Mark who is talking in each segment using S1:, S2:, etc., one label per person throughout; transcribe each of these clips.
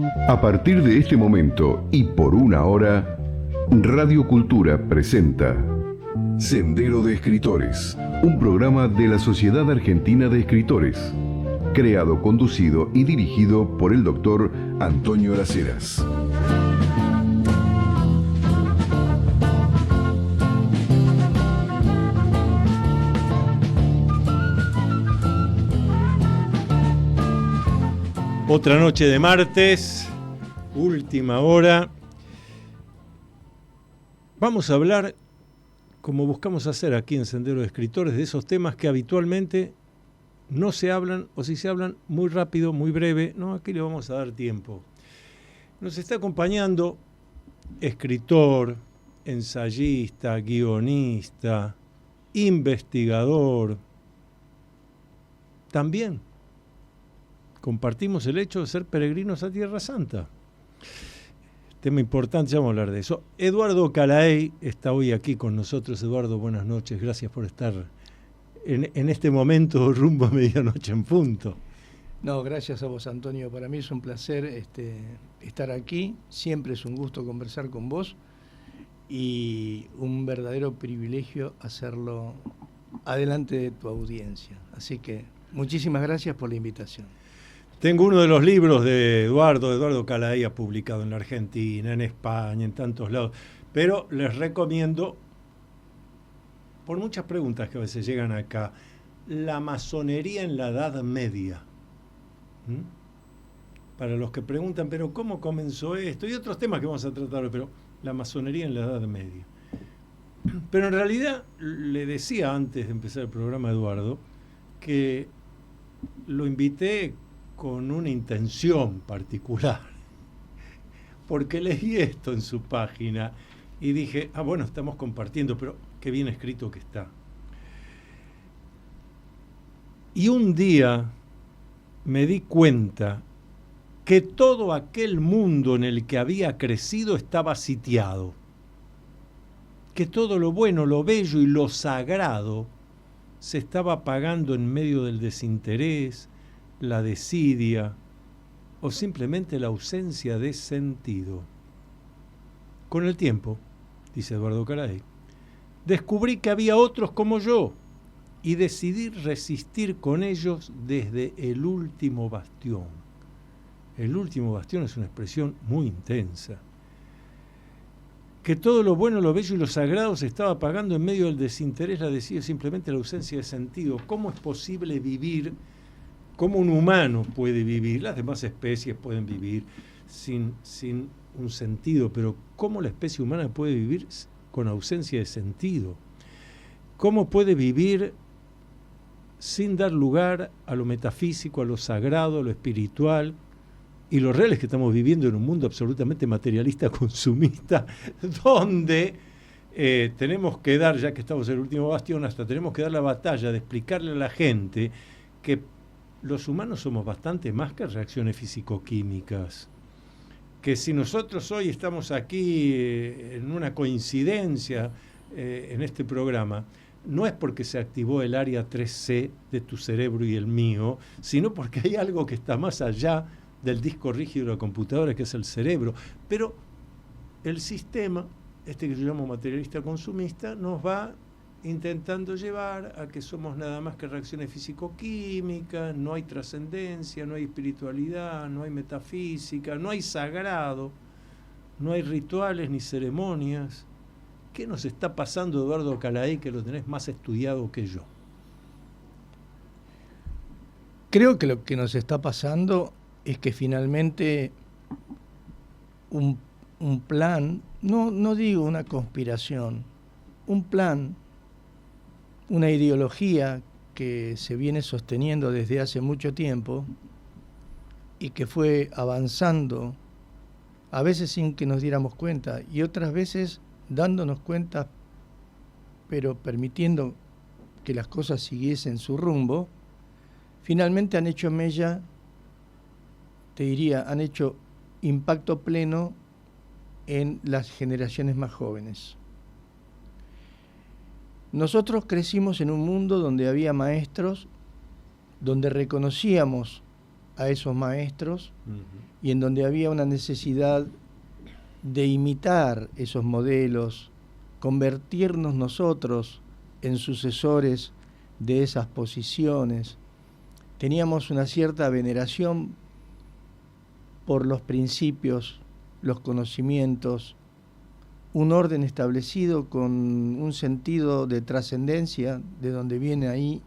S1: A partir de este momento y por una hora, Radio Cultura presenta Sendero de Escritores, un programa de la Sociedad Argentina de Escritores, creado, conducido y dirigido por el doctor Antonio Las Heras.
S2: Otra noche de martes, última hora. Vamos a hablar, como buscamos hacer aquí en Sendero de Escritores, de esos temas que habitualmente no se hablan, o si se hablan muy rápido, muy breve. No, aquí le vamos a dar tiempo. Nos está acompañando escritor, ensayista, guionista, investigador. También compartimos el hecho de ser peregrinos a Tierra Santa. Tema importante, ya vamos a hablar de eso. Eduardo Calaey está hoy aquí con nosotros. Eduardo, buenas noches. Gracias por estar en este momento rumbo a medianoche en punto.
S3: No, gracias a vos, Antonio. Para mí es un placer estar aquí. Siempre es un gusto conversar con vos y un verdadero privilegio hacerlo adelante de tu audiencia. Así que muchísimas gracias por la invitación.
S2: Tengo uno de los libros de Eduardo Calaey, ha publicado en la Argentina, en España, en tantos lados, pero les recomiendo, por muchas preguntas que a veces llegan acá, la masonería en la Edad Media. Para los que preguntan, pero ¿cómo comenzó esto? Y otros temas que vamos a tratar hoy, pero la masonería en la Edad Media. Pero en realidad, le decía antes de empezar el programa a Eduardo, que lo invité con una intención particular, porque leí esto en su página y dije, bueno, estamos compartiendo, pero qué bien escrito que está. Y un día me di cuenta que todo aquel mundo en el que había crecido estaba sitiado, que todo lo bueno, lo bello y lo sagrado se estaba apagando en medio del desinterés, la desidia o simplemente la ausencia de sentido. Con el tiempo, dice Eduardo Calaey, descubrí que había otros como yo y decidí resistir con ellos desde el último bastión. El último bastión es una expresión muy intensa. Que todo lo bueno, lo bello y lo sagrado se estaba apagando en medio del desinterés, la desidia, simplemente la ausencia de sentido. ¿Cómo es posible vivir? ¿Cómo un humano puede vivir? Las demás especies pueden vivir sin un sentido, pero ¿cómo la especie humana puede vivir con ausencia de sentido? ¿Cómo puede vivir sin dar lugar a lo metafísico, a lo sagrado, a lo espiritual? Y lo real es que estamos viviendo en un mundo absolutamente materialista, consumista, donde tenemos que dar, ya que estamos en el último bastión, hasta tenemos que dar la batalla de explicarle a la gente que los humanos somos bastante más que reacciones físico-químicas. Que si nosotros hoy estamos aquí en una coincidencia en este programa, no es porque se activó el área 3C de tu cerebro y el mío, sino porque hay algo que está más allá del disco rígido de la computadora, que es el cerebro. Pero el sistema, que yo llamo materialista consumista, nos va intentando llevar a que somos nada más que reacciones físico-químicas, no hay trascendencia, no hay espiritualidad, no hay metafísica, no hay sagrado, no hay rituales ni ceremonias. ¿Qué nos está pasando, Eduardo Calaey, que lo tenés más estudiado que yo?
S3: Creo que lo que nos está pasando es que finalmente un plan, no digo una conspiración, un plan, una ideología que se viene sosteniendo desde hace mucho tiempo y que fue avanzando, a veces sin que nos diéramos cuenta y otras veces dándonos cuenta, pero permitiendo que las cosas siguiesen su rumbo, finalmente han hecho mella, te diría, han hecho impacto pleno en las generaciones más jóvenes. Nosotros crecimos en un mundo donde había maestros, donde reconocíamos a esos maestros
S2: Ujú.
S3: y en donde había una necesidad de imitar esos modelos, convertirnos nosotros en sucesores de esas posiciones. Teníamos una cierta veneración por los principios, los conocimientos, un orden establecido con un sentido de trascendencia, de donde viene ahí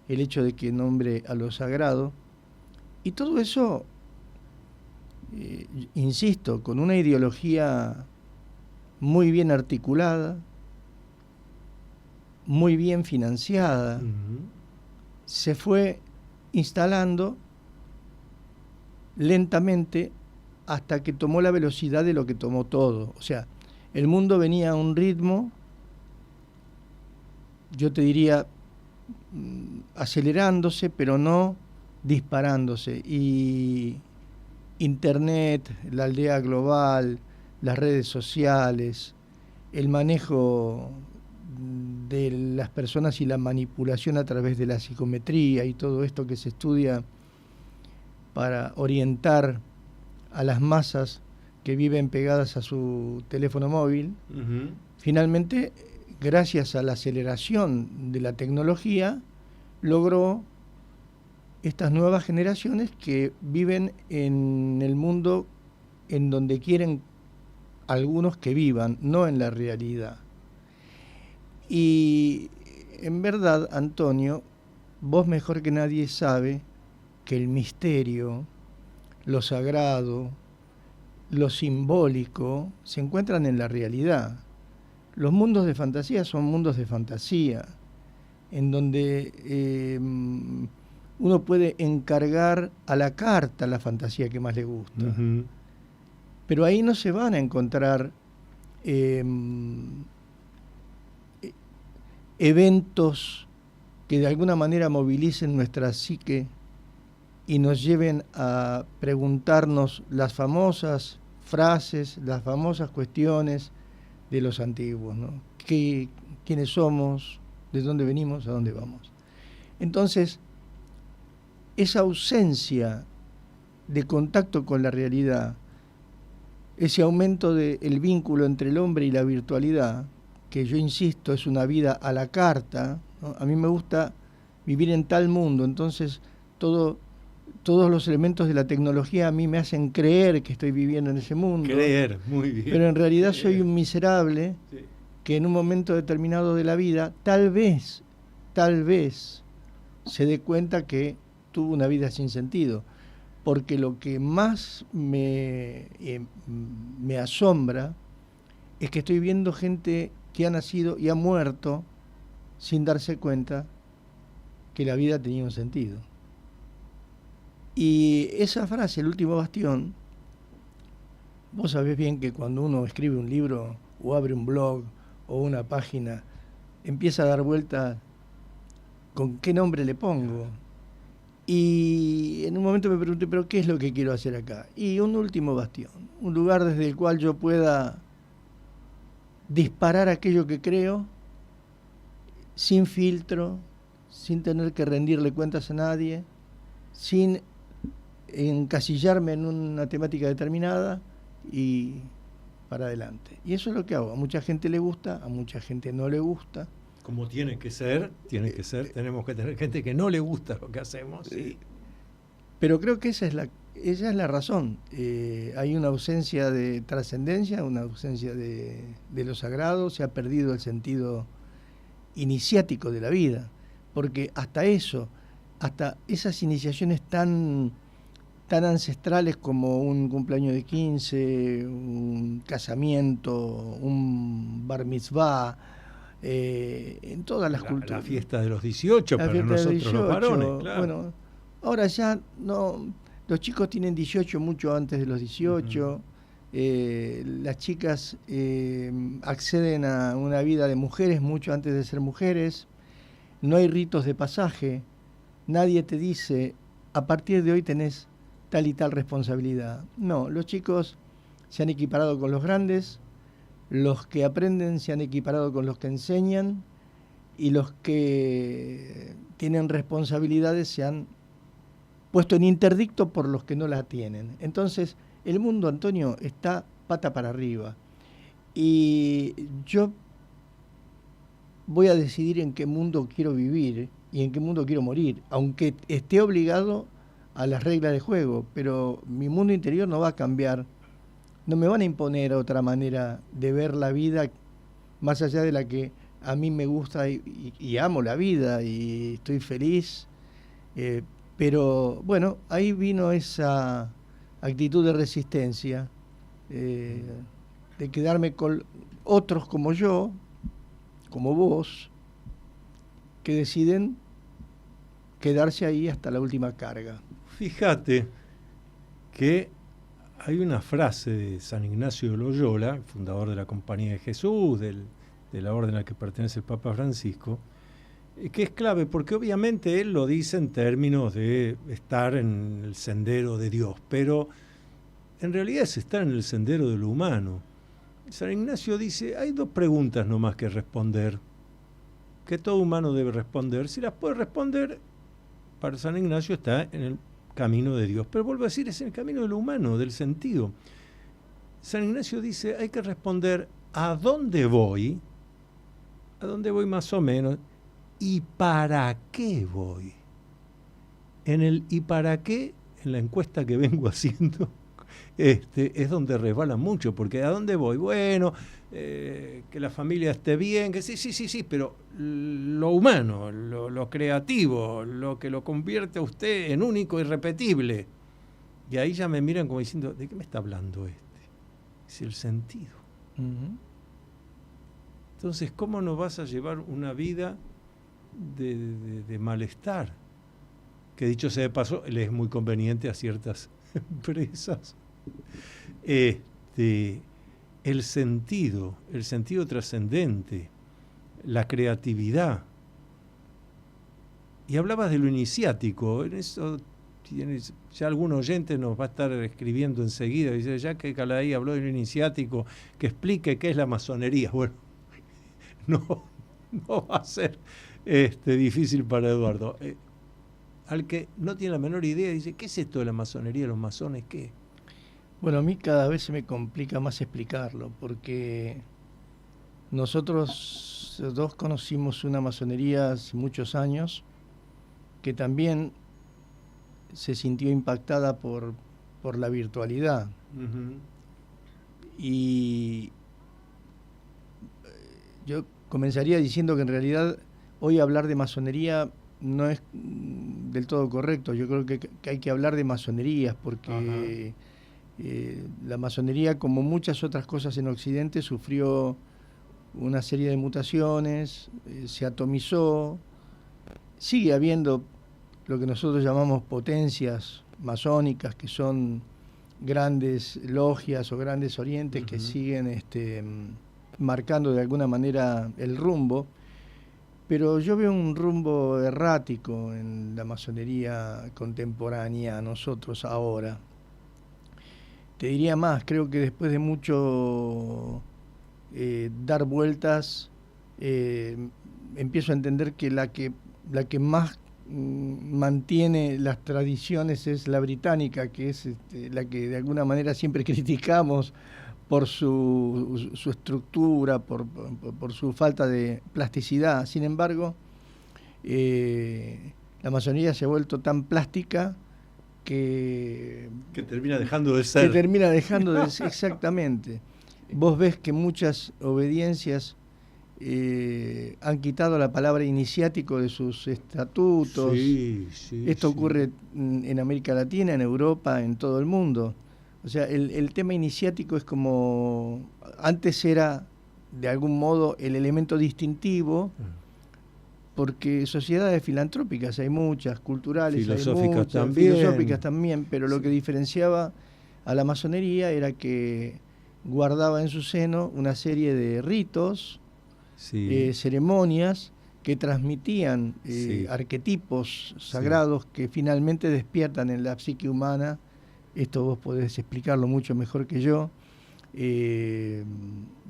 S3: el hecho de que nombre a lo sagrado. Y todo eso, insisto, con una ideología muy bien articulada, muy bien financiada, se fue instalando lentamente hasta que tomó la velocidad de lo que tomó todo. O sea, el mundo venía a un ritmo, yo te diría, acelerándose, pero no disparándose. Y Internet, la aldea global, las redes sociales, el manejo de las personas y la manipulación a través de la psicometría y todo esto que se estudia para orientar a las masas que viven pegadas a su teléfono móvil, finalmente, gracias a la aceleración de la tecnología, logró estas nuevas generaciones que viven en el mundo en donde quieren algunos que vivan, no en la realidad. Y en verdad, Antonio, vos mejor que nadie sabe que el misterio, lo sagrado, lo simbólico, se encuentran en la realidad. Los mundos de fantasía son mundos de fantasía, en donde uno puede encargar a la carta la fantasía que más le gusta.
S2: Uh-huh.
S3: Pero ahí no se van a encontrar eventos que de alguna manera movilicen nuestra psique y nos lleven a preguntarnos las famosas frases, las famosas cuestiones de los antiguos, ¿no? ¿Quiénes somos? ¿De dónde venimos? ¿A dónde vamos? Entonces, esa ausencia de contacto con la realidad, ese aumento del vínculo entre el hombre y la virtualidad, que yo insisto, es una vida a la carta, ¿no? A mí me gusta vivir en tal mundo, entonces todos los elementos de la tecnología a mí me hacen creer que estoy viviendo en ese mundo.
S2: Creer, muy bien.
S3: Pero en realidad soy un miserable que en un momento determinado de la vida, tal vez, se dé cuenta que tuvo una vida sin sentido. Porque lo que más me asombra es que estoy viendo gente que ha nacido y ha muerto sin darse cuenta que la vida tenía un sentido. Y esa frase, el último bastión, vos sabés bien que cuando uno escribe un libro o abre un blog o una página, empieza a dar vuelta con qué nombre le pongo. Y en un momento me pregunté, ¿pero qué es lo que quiero hacer acá? Y un último bastión, un lugar desde el cual yo pueda disparar aquello que creo sin filtro, sin tener que rendirle cuentas a nadie, sin encasillarme en una temática determinada y para adelante. Y eso es lo que hago. A mucha gente le gusta, a mucha gente no le gusta.
S2: Como tiene que ser, tenemos que tener gente que no le gusta lo que hacemos. Sí.
S3: Pero creo que esa es la razón. Hay una ausencia de trascendencia, una ausencia de lo sagrado, se ha perdido el sentido iniciático de la vida, porque hasta esas iniciaciones tan ancestrales como un cumpleaños de 15, un casamiento, un bar mitzvah, en todas las culturas.
S2: La fiesta de los 18 para nosotros 18, los varones, claro.
S3: Bueno, ahora ya no, los chicos tienen 18 mucho antes de los 18, las chicas acceden a una vida de mujeres mucho antes de ser mujeres, no hay ritos de pasaje, nadie te dice, a partir de hoy tenés tal y tal responsabilidad. No, los chicos se han equiparado con los grandes, los que aprenden se han equiparado con los que enseñan y los que tienen responsabilidades se han puesto en interdicto por los que no la tienen. Entonces, el mundo, Antonio, está pata para arriba. Y yo voy a decidir en qué mundo quiero vivir y en qué mundo quiero morir, aunque esté obligado a las reglas de juego, pero mi mundo interior no va a cambiar. No me van a imponer otra manera de ver la vida más allá de la que a mí me gusta y amo la vida y estoy feliz. Pero bueno, ahí vino esa actitud de resistencia, de quedarme con otros como yo, como vos, que deciden quedarse ahí hasta la última carga.
S2: Fíjate que hay una frase de San Ignacio de Loyola, fundador de la Compañía de Jesús, de la orden a la que pertenece el Papa Francisco, que es clave porque obviamente él lo dice en términos de estar en el sendero de Dios, pero en realidad es estar en el sendero de lo humano. San Ignacio dice, hay dos preguntas nomás que responder, que todo humano debe responder. Si las puede responder, para San Ignacio está en el camino de Dios. Pero vuelvo a decir, es en el camino de lo humano, del sentido. San Ignacio dice, hay que responder ¿a dónde voy? ¿A dónde voy más o menos? ¿Y para qué voy? En el ¿y para qué? En la encuesta que vengo haciendo, es donde resbala mucho, porque ¿a dónde voy? Bueno, que la familia esté bien, que sí, pero lo humano, lo creativo, lo que lo convierte a usted en único y irrepetible. Y ahí ya me miran como diciendo, ¿de qué me está hablando este? Es el sentido.
S3: Uh-huh.
S2: Entonces, ¿cómo no vas a llevar una vida de malestar? Que dicho sea de paso, le es muy conveniente a ciertas empresas. El sentido trascendente, la creatividad. Y hablabas de lo iniciático, en eso ya algún oyente nos va a estar escribiendo enseguida, dice, ya que Calaí habló de lo iniciático, que explique qué es la masonería. Bueno, no va a ser difícil para Eduardo. Al que no tiene la menor idea, dice, ¿qué es esto de la masonería, los masones, qué?
S3: Bueno, a mí cada vez se me complica más explicarlo, porque nosotros dos conocimos una masonería hace muchos años, que también se sintió impactada por la virtualidad.
S2: Uh-huh.
S3: Y yo comenzaría diciendo que en realidad hoy hablar de masonería no es del todo correcto. Yo creo que hay que hablar de masonerías, porque la masonería, como muchas otras cosas en Occidente, sufrió una serie de mutaciones, se atomizó, sigue habiendo lo que nosotros llamamos potencias masónicas, que son grandes logias o grandes orientes, que siguen marcando de alguna manera el rumbo, pero yo veo un rumbo errático en la masonería contemporánea, nosotros ahora. Te diría más, creo que después de mucho dar vueltas, empiezo a entender que la que más mantiene las tradiciones es la británica, que es la que de alguna manera siempre criticamos por su estructura, por su falta de plasticidad. Sin embargo, la masonería se ha vuelto tan plástica que
S2: termina dejando de ser.
S3: Exactamente. Vos ves que muchas obediencias han quitado la palabra iniciático de sus estatutos. Esto ocurre en América Latina, en Europa, en todo el mundo. O sea, el tema iniciático es como... Antes era, de algún modo, el elemento distintivo, porque sociedades filantrópicas hay muchas, culturales
S2: filosóficas
S3: hay muchas, filosóficas también, pero lo que diferenciaba a la masonería era que guardaba en su seno una serie de ritos, ceremonias que transmitían arquetipos sagrados que finalmente despiertan en la psique humana. Esto vos podés explicarlo mucho mejor que yo.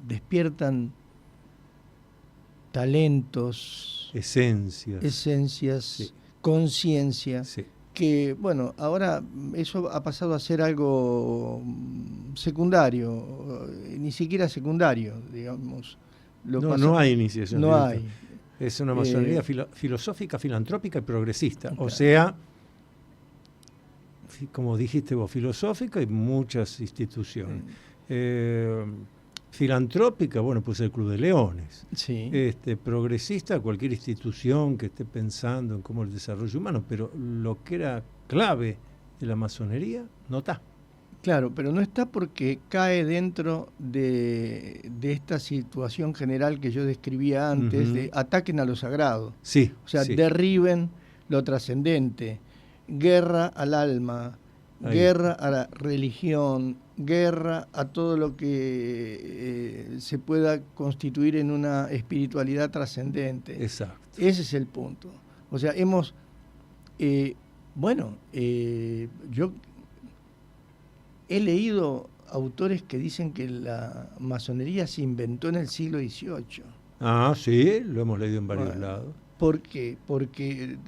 S3: Despiertan talentos, esencias, conciencia, que, bueno, ahora eso ha pasado a ser algo secundario, ni siquiera secundario, digamos.
S2: No hay iniciación.
S3: No
S2: directa.
S3: hay.
S2: Es una masonería filosófica, filantrópica y progresista.
S3: Claro.
S2: O sea, como dijiste vos, filosófica y muchas instituciones. Filantrópica, bueno, pues el Club de Leones.
S3: Sí.
S2: Progresista, cualquier institución que esté pensando en cómo el desarrollo humano, pero lo que era clave de la masonería no está.
S3: Claro, pero no está porque cae dentro de esta situación general que yo describía antes, de ataquen a lo sagrado.
S2: Sí.
S3: O sea,
S2: sí.
S3: derriben lo trascendente, guerra al alma,
S2: Ahí.
S3: guerra a la religión, guerra a todo lo que se pueda constituir en una espiritualidad trascendente.
S2: Exacto.
S3: Ese es el punto. O sea, hemos... yo he leído autores que dicen que la masonería se inventó en el siglo XVIII.
S2: Ah, sí, lo hemos leído en varios lados.
S3: ¿Por qué? Porque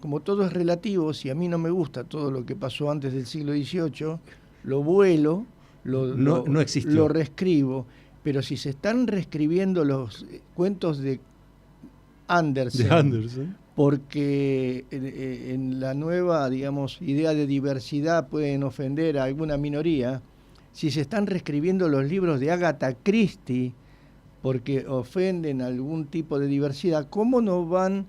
S3: como todo es relativo, si a mí no me gusta todo lo que pasó antes del siglo XVIII, lo vuelo,
S2: no existió.
S3: lo reescribo. Pero si se están reescribiendo los cuentos de Andersen, porque en la nueva, digamos, idea de diversidad pueden ofender a alguna minoría, si se están reescribiendo los libros de Agatha Christie porque ofenden a algún tipo de diversidad, ¿cómo no van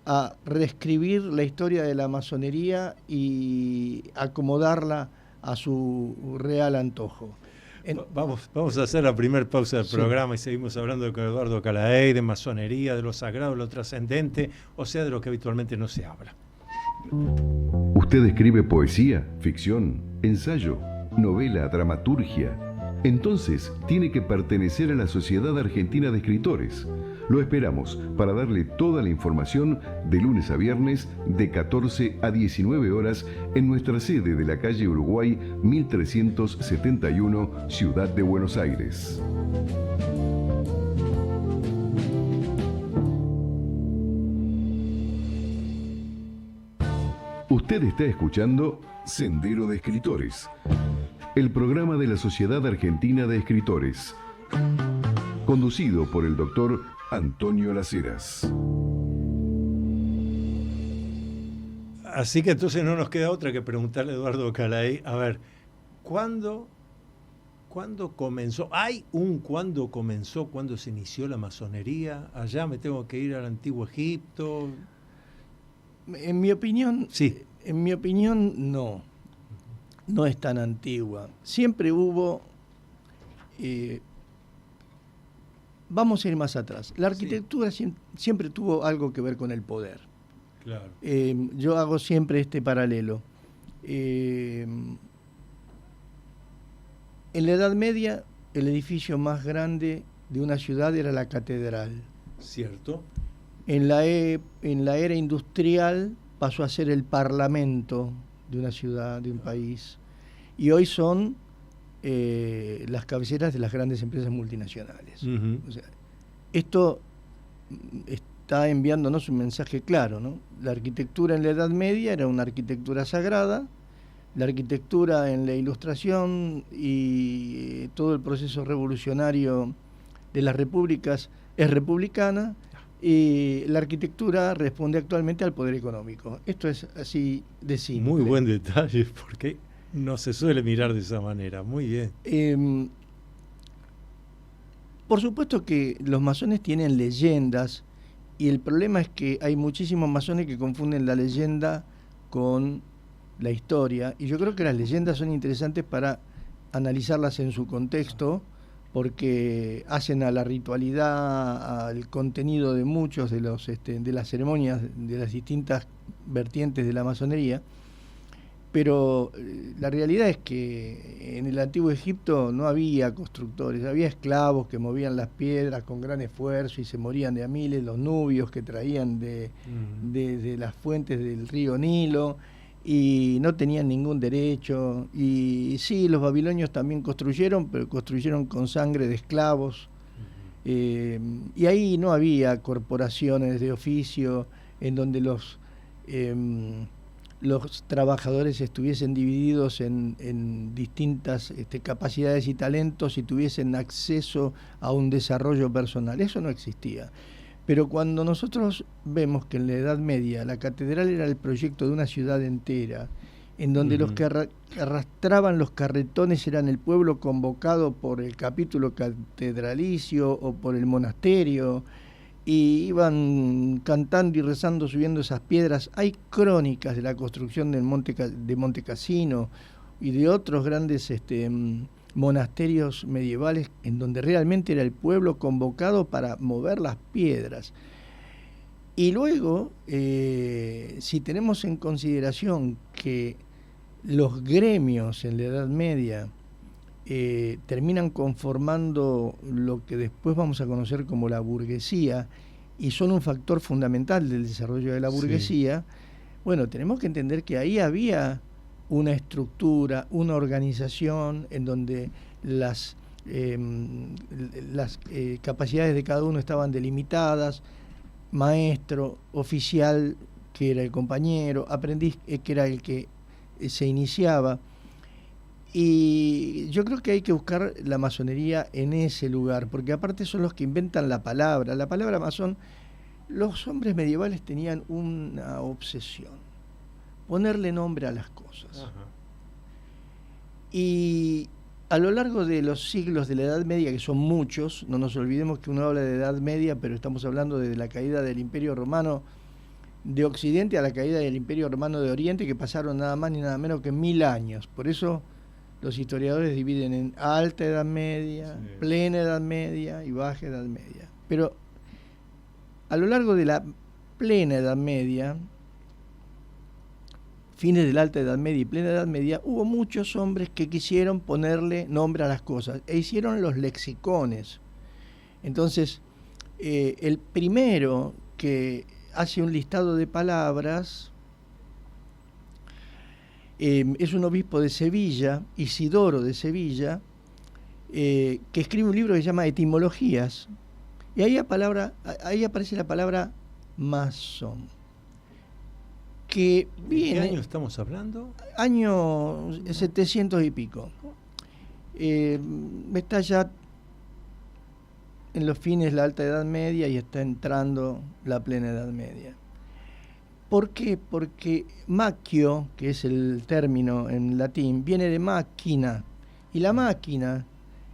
S3: a reescribir la historia de la masonería y acomodarla a su real antojo?
S2: Vamos a hacer la primera pausa del programa y seguimos hablando con Eduardo Calaey de masonería, de lo sagrado, de lo trascendente, o sea, de lo que habitualmente no se habla.
S1: ¿Usted escribe poesía, ficción, ensayo, novela, dramaturgia? Entonces tiene que pertenecer a la Sociedad Argentina de Escritores. Lo esperamos para darle toda la información de lunes a viernes de 14 a 19 horas en nuestra sede de la calle Uruguay 1371, Ciudad de Buenos Aires. Usted está escuchando Sendero de Escritores, el programa de la Sociedad Argentina de Escritores, conducido por el doctor Antonio Las Heras.
S2: Así que entonces no nos queda otra que preguntarle a Eduardo Calaey, a ver, ¿cuándo comenzó? ¿Hay un cuándo comenzó, cuándo se inició la masonería? Allá me tengo que ir al Antiguo Egipto.
S3: En mi opinión,
S2: sí.
S3: En mi opinión, no es tan antigua. Siempre hubo... vamos a ir más atrás. La arquitectura siempre tuvo algo que ver con el poder.
S2: Claro.
S3: Yo hago siempre este paralelo. En la Edad Media, el edificio más grande de una ciudad era la catedral.
S2: Cierto.
S3: En la era industrial pasó a ser el parlamento de una ciudad, de un país. Y hoy son las cabeceras de las grandes empresas multinacionales.
S2: Uh-huh.
S3: O sea, esto está enviándonos un mensaje claro, ¿no? La arquitectura en la Edad Media era una arquitectura sagrada, la arquitectura en la Ilustración y todo el proceso revolucionario de las repúblicas es republicana, y la arquitectura responde actualmente al poder económico. Esto es así de simple.
S2: Muy buen detalle, porque no se suele mirar de esa manera. Muy bien.
S3: Por supuesto que los masones tienen leyendas, y el problema es que hay muchísimos masones que confunden la leyenda con la historia, y yo creo que las leyendas son interesantes para analizarlas en su contexto, porque hacen a la ritualidad, al contenido de muchos de los de las ceremonias de las distintas vertientes de la masonería. Pero la realidad es que en el Antiguo Egipto no había constructores, había esclavos que movían las piedras con gran esfuerzo y se morían de a miles, los nubios que traían de las fuentes del río Nilo, y no tenían ningún derecho. Y sí, los babilonios también construyeron, pero construyeron con sangre de esclavos. Y ahí no había corporaciones de oficio en donde los trabajadores estuviesen divididos en distintas capacidades y talentos y tuviesen acceso a un desarrollo personal. Eso no existía. Pero cuando nosotros vemos que en la Edad Media la catedral era el proyecto de una ciudad entera, en donde los que arrastraban los carretones eran el pueblo convocado por el capítulo catedralicio o por el monasterio, y iban cantando y rezando subiendo esas piedras. Hay crónicas de la construcción de Monte Cassino y de otros grandes monasterios medievales en donde realmente era el pueblo convocado para mover las piedras. Y luego, si tenemos en consideración que los gremios en la Edad Media terminan conformando lo que después vamos a conocer como la burguesía, y son un factor fundamental del desarrollo de la burguesía, bueno, tenemos que entender que ahí había una estructura, una organización en donde las capacidades de cada uno estaban delimitadas: maestro, oficial, que era el compañero, aprendiz, que era el que se iniciaba. Y yo creo que hay que buscar la masonería en ese lugar, porque aparte son los que inventan la palabra masón. Los hombres medievales tenían una obsesión: ponerle nombre a las cosas. Ajá. Y a lo largo de los siglos de la Edad Media, que son muchos, no nos olvidemos que uno habla de Edad Media, pero estamos hablando de la caída del Imperio Romano de Occidente a la caída del Imperio Romano de Oriente, que pasaron nada más ni nada menos que 1000 años. Por eso los historiadores dividen en alta Edad Media, plena Edad Media y baja Edad Media. Pero a lo largo de la plena Edad Media, fines de la alta Edad Media y plena Edad Media, hubo muchos hombres que quisieron ponerle nombre a las cosas e hicieron los lexicones. Entonces, el primero que hace un listado de palabras es un obispo de Sevilla, Isidoro de Sevilla, que escribe un libro que se llama Etimologías, y ahí aparece la palabra masón, que viene...
S2: ¿De qué año estamos hablando?
S3: Año 700 y pico. Está ya en los fines de la Alta Edad Media y está entrando la Plena Edad Media. ¿Por qué? Porque macchio, que es el término en latín, viene de máquina. Y la máquina,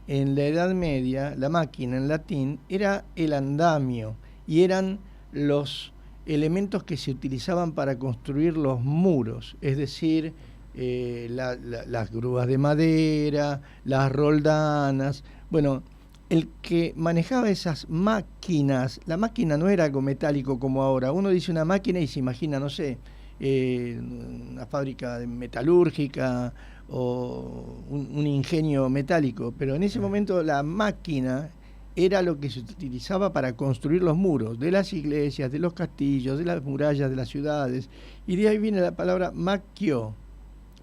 S3: en la Edad Media, la máquina en latín, era el andamio. Y eran los elementos que se utilizaban para construir los muros. Es decir, las grúas de madera, las roldanas. Bueno, el que manejaba esas máquinas, la máquina no era algo metálico como ahora. Uno dice una máquina y se imagina, no sé, una fábrica metalúrgica o un ingenio metálico, pero en ese momento la máquina era lo que se utilizaba para construir los muros de las iglesias, de los castillos, de las murallas de las ciudades, y de ahí viene la palabra macchio,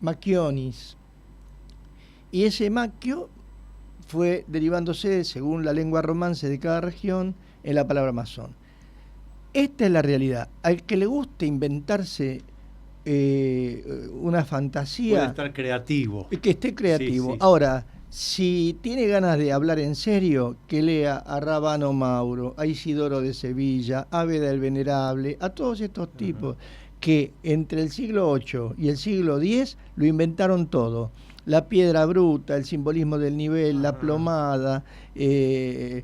S3: macchionis, y ese macchio fue derivándose, según la lengua romance de cada región, en la palabra masón. Esta es la realidad. Al que le guste inventarse una fantasía...
S2: Puede estar creativo.
S3: Que esté creativo. Sí. Ahora, si tiene ganas de hablar en serio, que lea a Rabano Mauro, a Isidoro de Sevilla, a Beda el Venerable, a todos estos tipos que entre el siglo VIII y el siglo X lo inventaron todo. La piedra bruta, el simbolismo del nivel, la plomada, el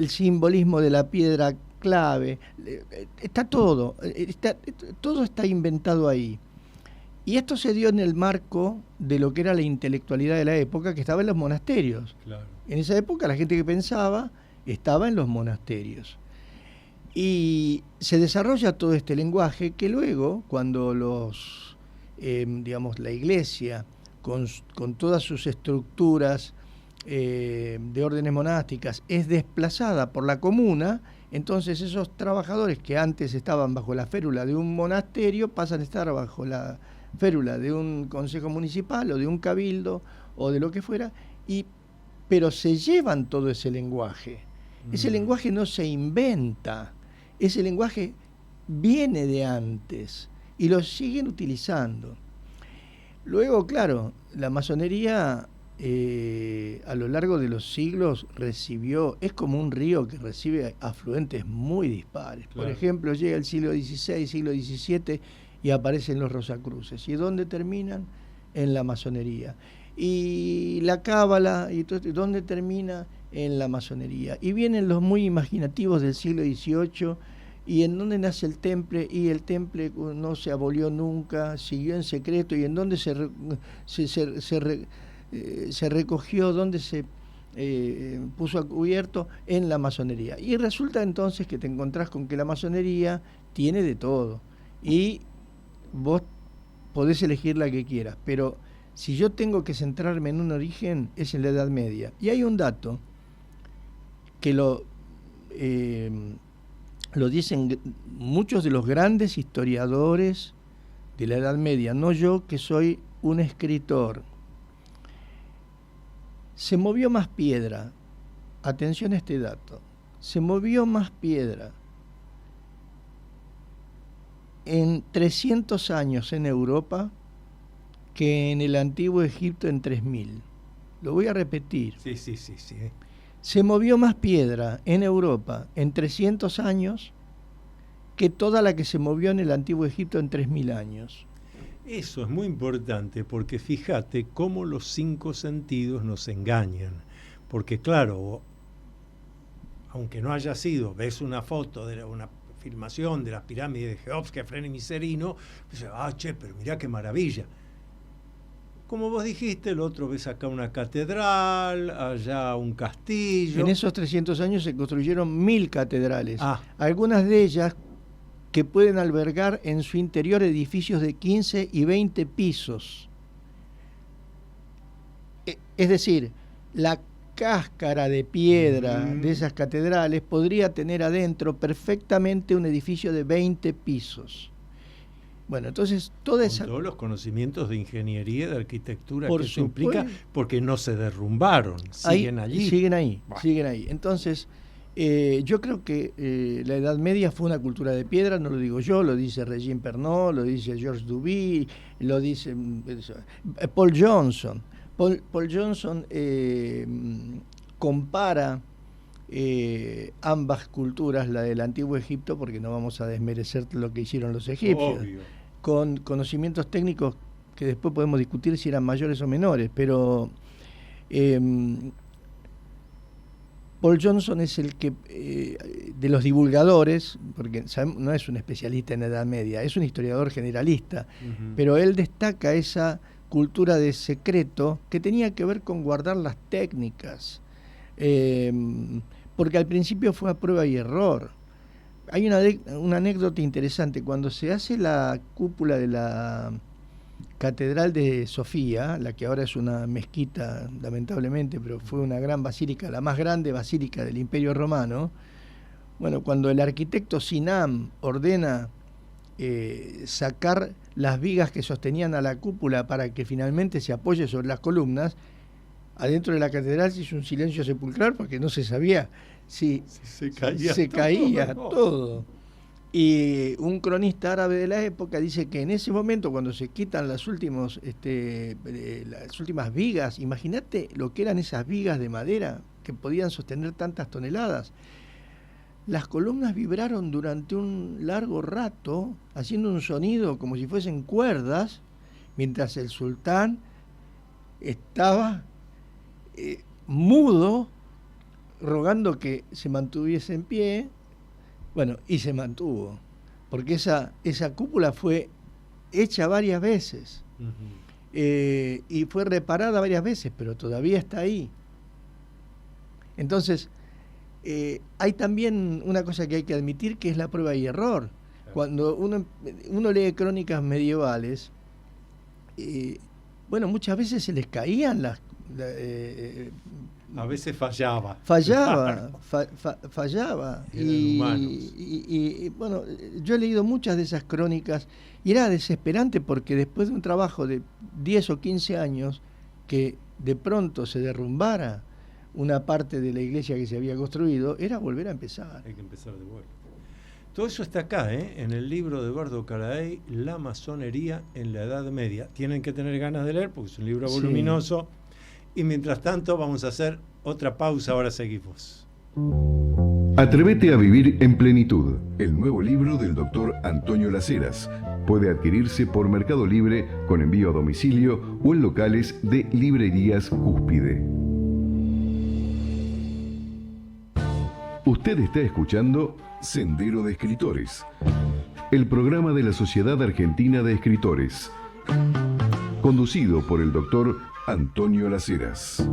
S3: simbolismo de la piedra clave, está todo, todo está inventado ahí. Y esto se dio en el marco de lo que era la intelectualidad de la época, que estaba en los monasterios. Claro. En esa época la gente que pensaba estaba en los monasterios. Y se desarrolla todo este lenguaje que luego, cuando la iglesia, con todas sus estructuras de órdenes monásticas, es desplazada por la comuna, entonces esos trabajadores que antes estaban bajo la férula de un monasterio pasan a estar bajo la férula de un consejo municipal o de un cabildo o de lo que fuera, pero se llevan todo ese lenguaje. Ese lenguaje no se inventa, ese lenguaje viene de antes. y lo siguen utilizando. Luego, claro, la masonería a lo largo de los siglos recibió, es como un río que recibe afluentes muy dispares.
S2: Claro.
S3: Por ejemplo, llega el siglo XVI, siglo XVII y aparecen los Rosacruces. ¿Y dónde terminan? En la masonería. Y la cábala, y ¿dónde termina? En la masonería. Y vienen los muy imaginativos del siglo XVIII, y en dónde nace el temple, y el temple no se abolió nunca, siguió en secreto, y en dónde se recogió, dónde se puso a cubierto, en la masonería. Y resulta entonces que te encontrás con que la masonería tiene de todo, y vos podés elegir la que quieras, pero si yo tengo que centrarme en un origen, es en la Edad Media. Y hay un dato que lo dicen muchos de los grandes historiadores de la Edad Media, no yo, que soy un escritor. Se movió más piedra, atención a este dato, se movió más piedra en 300 años en Europa que en el antiguo Egipto en 3000. Lo voy a repetir.
S2: Sí.
S3: Se movió más piedra en Europa en 300 años que toda la que se movió en el antiguo Egipto en 3000 años.
S2: Eso es muy importante, porque fíjate cómo los 5 sentidos nos engañan. Porque claro, aunque no haya sido, ves una foto de una filmación de las pirámides de Geops, Kefren y Miserino, dices, che, pero mirá qué maravilla. Como vos dijiste, el otro ves acá una catedral, allá un castillo.
S3: En esos 300 años se construyeron 1000 catedrales. Algunas de ellas que pueden albergar en su interior edificios de 15 y 20 pisos. Es decir, la cáscara de piedra de esas catedrales podría tener adentro perfectamente un edificio de 20 pisos. Bueno, entonces toda esa...
S2: Con todos los conocimientos de ingeniería, de arquitectura
S3: por
S2: que eso implica, porque no se derrumbaron, siguen allí.
S3: Siguen ahí. Entonces, yo creo que la Edad Media fue una cultura de piedra, no lo digo yo, lo dice Regine Pernod, lo dice Georges Duby, lo dice Paul Johnson. Paul Johnson compara ambas culturas, la del antiguo Egipto, porque no vamos a desmerecer lo que hicieron los egipcios, obvio, con conocimientos técnicos que después podemos discutir si eran mayores o menores, pero Paul Johnson es el que, de los divulgadores, porque no es un especialista en la Edad Media, es un historiador generalista, pero él destaca esa cultura de secreto que tenía que ver con guardar las técnicas, porque al principio fue a prueba y error. Hay una anécdota interesante. Cuando se hace la cúpula de la Catedral de Sofía, la que ahora es una mezquita, lamentablemente, pero fue una gran basílica, la más grande basílica del Imperio Romano, bueno, cuando el arquitecto Sinan ordena sacar las vigas que sostenían a la cúpula para que finalmente se apoye sobre las columnas, adentro de la catedral se hizo un silencio sepulcral porque no se sabía si se caía todo. Y un cronista árabe de la época dice que en ese momento, cuando se quitan las últimas vigas, imagínate lo que eran esas vigas de madera que podían sostener tantas toneladas. Las columnas vibraron durante un largo rato, haciendo un sonido como si fuesen cuerdas, mientras el sultán estaba mudo, rogando que se mantuviese en pie. Bueno, y se mantuvo, porque esa cúpula fue hecha varias veces, y fue reparada varias veces, pero todavía está ahí. Entonces, hay también una cosa que hay que admitir, que es la prueba y error. Claro. Cuando uno lee crónicas medievales, bueno, muchas veces se les caían
S2: a veces fallaba.
S3: Fallaba. Y bueno, yo he leído muchas de esas crónicas y era desesperante, porque después de un trabajo de 10 o 15 años, que de pronto se derrumbara una parte de la iglesia que se había construido, era volver a empezar.
S2: Hay que empezar de vuelta. Todo eso está acá, en el libro de Eduardo Caraday, La masonería en la Edad Media. Tienen que tener ganas de leer porque es un libro voluminoso. Y mientras tanto vamos a hacer otra pausa, ahora seguimos.
S1: Atrévete a vivir en plenitud. El nuevo libro del doctor Antonio Las Heras puede adquirirse por Mercado Libre con envío a domicilio o en locales de librerías Cúspide. Usted está escuchando Sendero de Escritores, el programa de la Sociedad Argentina de Escritores, conducido por el doctor Antonio Las Heras.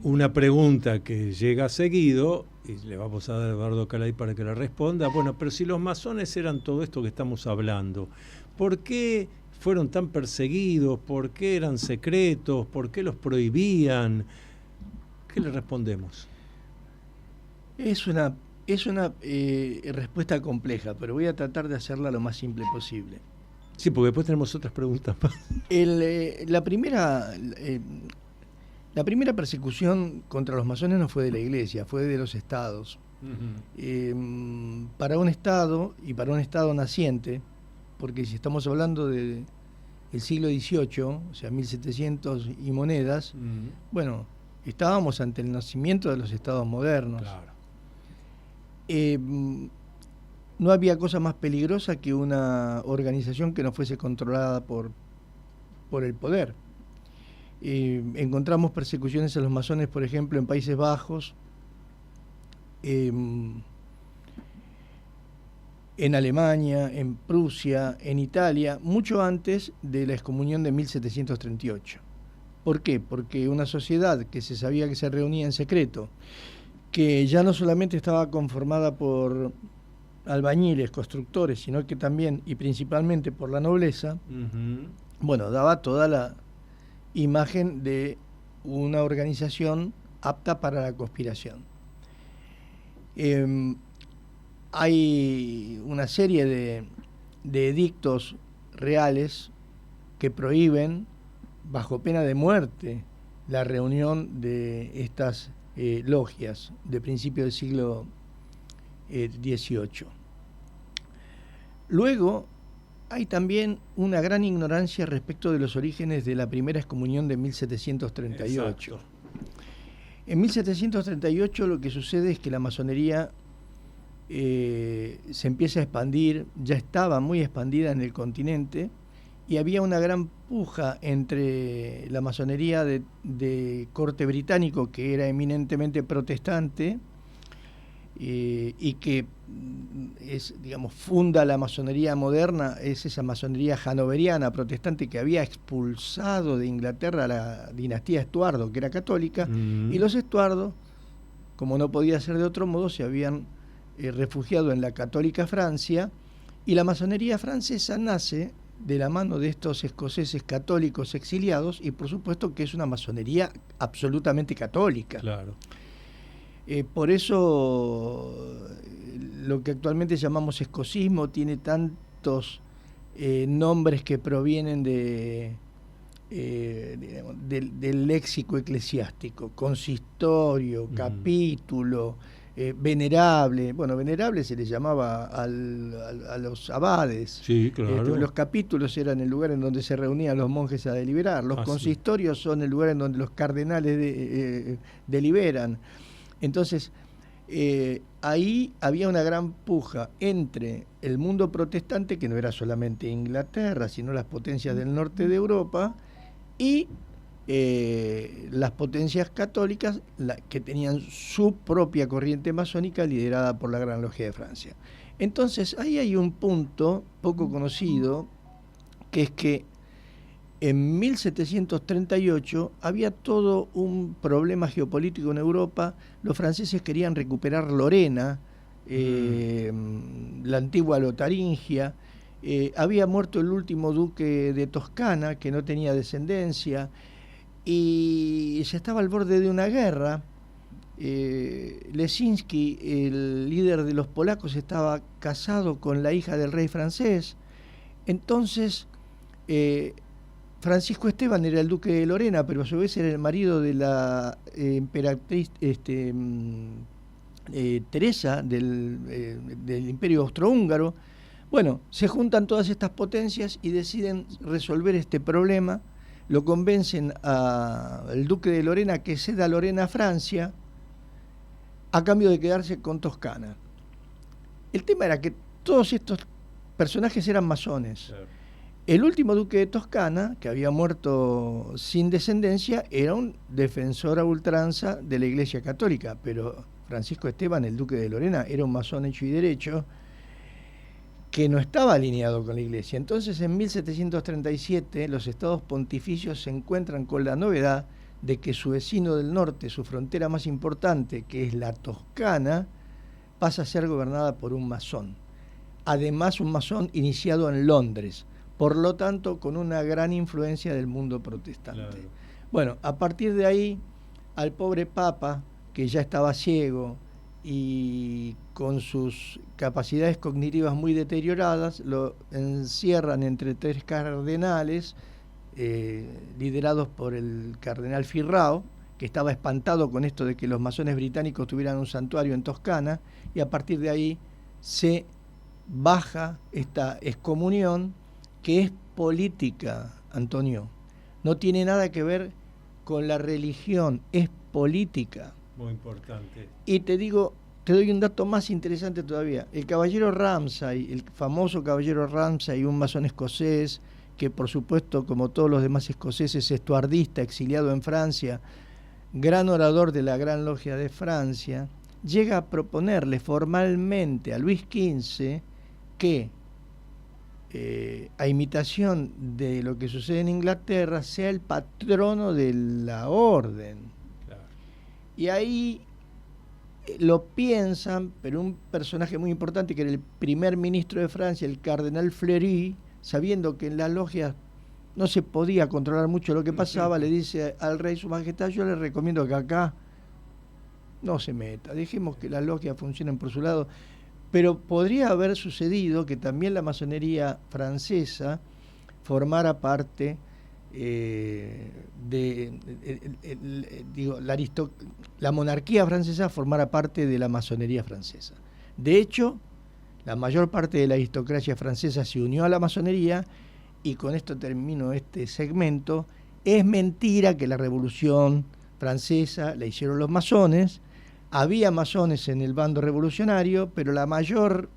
S2: Una pregunta que llega seguido, y le vamos a dar a Eduardo Caraday para que la responda. Bueno, pero si los masones eran todo esto que estamos hablando, ¿por qué fueron tan perseguidos? ¿Por qué eran secretos? ¿Por qué los prohibían? ¿Qué le respondemos?
S3: Es una respuesta compleja, pero voy a tratar de hacerla lo más simple posible.
S2: Sí, porque después tenemos otras preguntas más.
S3: La primera persecución contra los masones no fue de la Iglesia, fue de los estados. Uh-huh. Para un estado, y para un estado naciente, porque si estamos hablando del siglo XVIII, o sea, 1700 y monedas, uh-huh, bueno, estábamos ante el nacimiento de los estados modernos.
S2: Claro.
S3: No había cosa más peligrosa que una organización que no fuese controlada por el poder. Encontramos persecuciones a los masones, por ejemplo, en Países Bajos, en Alemania, en Prusia, en Italia, mucho antes de la excomunión de 1738. ¿Por qué? Porque una sociedad que se sabía que se reunía en secreto, que ya no solamente estaba conformada por albañiles, constructores, sino que también y principalmente por la nobleza, uh-huh, bueno, daba toda la imagen de una organización apta para la conspiración. Hay una serie de edictos reales que prohíben, bajo pena de muerte, la reunión de estas logias de principio del siglo XVIII. Luego, hay también una gran ignorancia respecto de los orígenes de la primera excomunión de 1738.
S2: Exacto.
S3: En 1738 lo que sucede es que la masonería se empieza a expandir, ya estaba muy expandida en el continente, y había una gran puja entre la masonería de corte británico, que era eminentemente protestante, y que es, digamos, funda la masonería moderna, es esa masonería hanoveriana protestante que había expulsado de Inglaterra a la dinastía Estuardo, que era católica, y los Estuardo, como no podía ser de otro modo, se habían refugiado en la católica Francia, y la masonería francesa nace de la mano de estos escoceses católicos exiliados, y por supuesto que es una masonería absolutamente católica.
S2: Claro.
S3: Por eso lo que actualmente llamamos escocismo tiene tantos nombres que provienen del léxico eclesiástico: consistorio, capítulo, venerable. Bueno, venerable se les llamaba a los abades.
S2: Sí, claro.
S3: Los capítulos eran el lugar en donde se reunían los monjes a deliberar. Los consistorios son el lugar en donde los cardenales deliberan. Entonces, ahí había una gran puja entre el mundo protestante, que no era solamente Inglaterra, sino las potencias del norte de Europa, y las potencias católicas, que tenían su propia corriente masónica liderada por la Gran Logia de Francia. Entonces, ahí hay un punto poco conocido, que es que en 1738 había todo un problema geopolítico en Europa. Los franceses querían recuperar Lorena, la antigua Lotaringia. Había muerto el último duque de Toscana, que no tenía descendencia, y se estaba al borde de una guerra. Lesinski, el líder de los polacos, estaba casado con la hija del rey francés. Entonces, Francisco Esteban era el duque de Lorena, pero a su vez era el marido de la emperatriz Teresa del Imperio Austrohúngaro. Bueno, se juntan todas estas potencias y deciden resolver este problema. Lo convencen al duque de Lorena que ceda Lorena a Francia a cambio de quedarse con Toscana. El tema era que todos estos personajes eran masones. Claro. El último duque de Toscana, que había muerto sin descendencia, era un defensor a ultranza de la Iglesia Católica, pero Francisco Esteban, el duque de Lorena, era un masón hecho y derecho, que no estaba alineado con la Iglesia. Entonces, en 1737, los estados pontificios se encuentran con la novedad de que su vecino del norte, su frontera más importante, que es la Toscana, pasa a ser gobernada por un masón. Además, un masón iniciado en Londres, por lo tanto, con una gran influencia del mundo protestante. Claro. Bueno, a partir de ahí, al pobre Papa, que ya estaba ciego y con sus capacidades cognitivas muy deterioradas, lo encierran entre 3 cardenales, liderados por el cardenal Firrao, que estaba espantado con esto de que los masones británicos tuvieran un santuario en Toscana, y a partir de ahí se baja esta excomunión, que es política, Antonio. No tiene nada que ver con la religión, es política.
S2: Muy importante.
S3: Y te doy un dato más interesante todavía. El caballero Ramsay, el famoso caballero Ramsay, un masón escocés, que por supuesto, como todos los demás escoceses, estuardista, exiliado en Francia, gran orador de la Gran Logia de Francia, llega a proponerle formalmente a Luis XV que, a imitación de lo que sucede en Inglaterra, sea el patrono de la orden. Claro. Y ahí lo piensan, pero un personaje muy importante, que era el primer ministro de Francia, el cardenal Fleury, sabiendo que en las logias no se podía controlar mucho lo que pasaba, le dice al rey: Su Majestad, yo le recomiendo que acá no se meta, dejemos que las logias funcionen por su lado. Pero podría haber sucedido que también la masonería francesa formara parte la monarquía francesa formara parte de la masonería francesa. De hecho, la mayor parte de la aristocracia francesa se unió a la masonería, y con esto termino este segmento. Es mentira que la Revolución Francesa la hicieron los masones. Había masones en el bando revolucionario, pero la mayor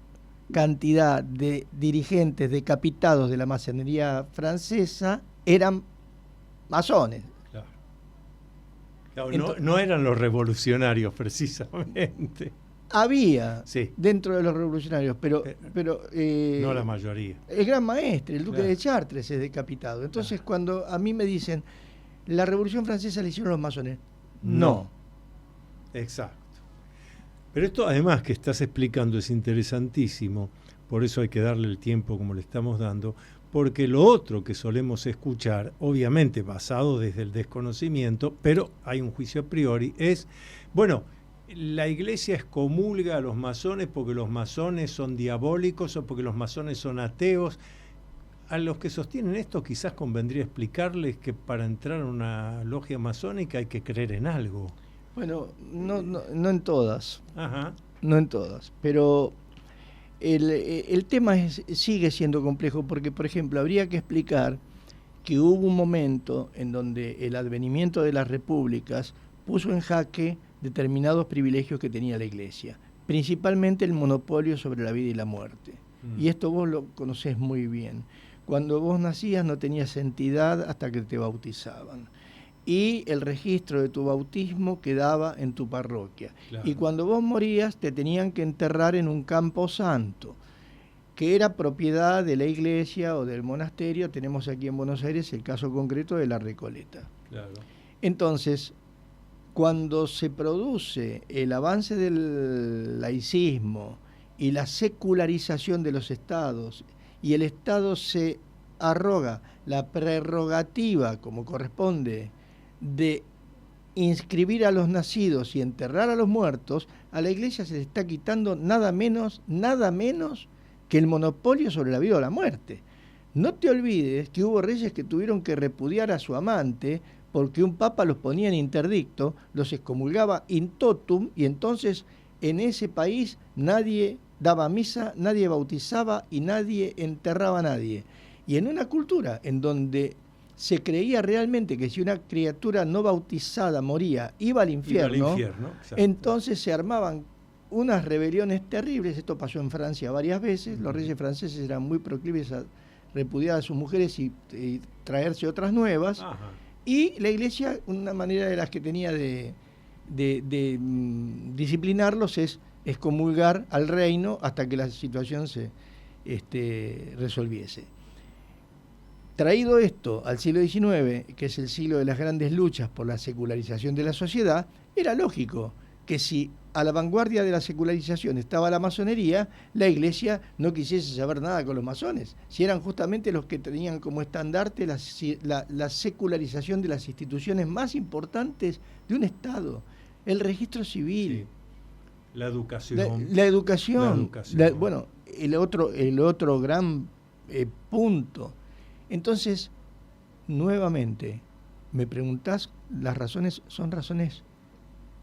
S3: cantidad de dirigentes decapitados de la masonería francesa eran masones.
S2: Claro. Claro, no eran los revolucionarios precisamente.
S3: Había dentro de los revolucionarios, pero
S2: no la mayoría.
S3: El gran maestre, el duque de Chartres, es decapitado. Entonces, cuando a mí me dicen, la Revolución Francesa la hicieron los masones, no.
S2: Exacto. Pero esto, además, que estás explicando es interesantísimo, por eso hay que darle el tiempo como le estamos dando, porque lo otro que solemos escuchar, obviamente basado desde el desconocimiento, pero hay un juicio a priori, es, bueno, la Iglesia excomulga a los masones porque los masones son diabólicos o porque los masones son ateos. A los que sostienen esto quizás convendría explicarles que para entrar a una logia masónica hay que creer en algo.
S3: Bueno, no en todas.
S2: Ajá.
S3: No en todas, pero el tema sigue siendo complejo porque, por ejemplo, habría que explicar que hubo un momento en donde el advenimiento de las repúblicas puso en jaque determinados privilegios que tenía la Iglesia, principalmente el monopolio sobre la vida y la muerte. Y esto vos lo conocés muy bien. Cuando vos nacías no tenías entidad hasta que te bautizaban. Y el registro de tu bautismo quedaba en tu parroquia. Claro. Y cuando vos morías te tenían que enterrar en un campo santo, que era propiedad de la iglesia o del monasterio. Tenemos aquí en Buenos Aires el caso concreto de la Recoleta.
S2: Claro.
S3: Entonces, cuando se produce el avance del laicismo y la secularización de los estados, y el Estado se arroga la prerrogativa, como corresponde, de inscribir a los nacidos y enterrar a los muertos, a la Iglesia se le está quitando nada menos que el monopolio sobre la vida o la muerte. No te olvides que hubo reyes que tuvieron que repudiar a su amante porque un papa los ponía en interdicto, los excomulgaba in totum, y entonces en ese país nadie daba misa, nadie bautizaba y nadie enterraba a nadie. Y en una cultura en donde se creía realmente que si una criatura no bautizada moría, iba al infierno, entonces se armaban unas rebeliones terribles. Esto pasó en Francia varias veces. Los reyes franceses eran muy proclives a repudiar a sus mujeres y traerse otras nuevas. Ajá. Y la Iglesia, una manera de las que tenía de disciplinarlos es excomulgar al reino hasta que la situación se resolviese. Traído esto al siglo XIX, que es el siglo de las grandes luchas por la secularización de la sociedad, era lógico que si a la vanguardia de la secularización estaba la masonería, la Iglesia no quisiese saber nada con los masones, si eran justamente los que tenían como estandarte la secularización de las instituciones más importantes de un Estado, el registro civil.
S2: Sí. La educación.
S3: La educación. Bueno, el otro gran punto. Entonces, nuevamente, me preguntás, las razones son razones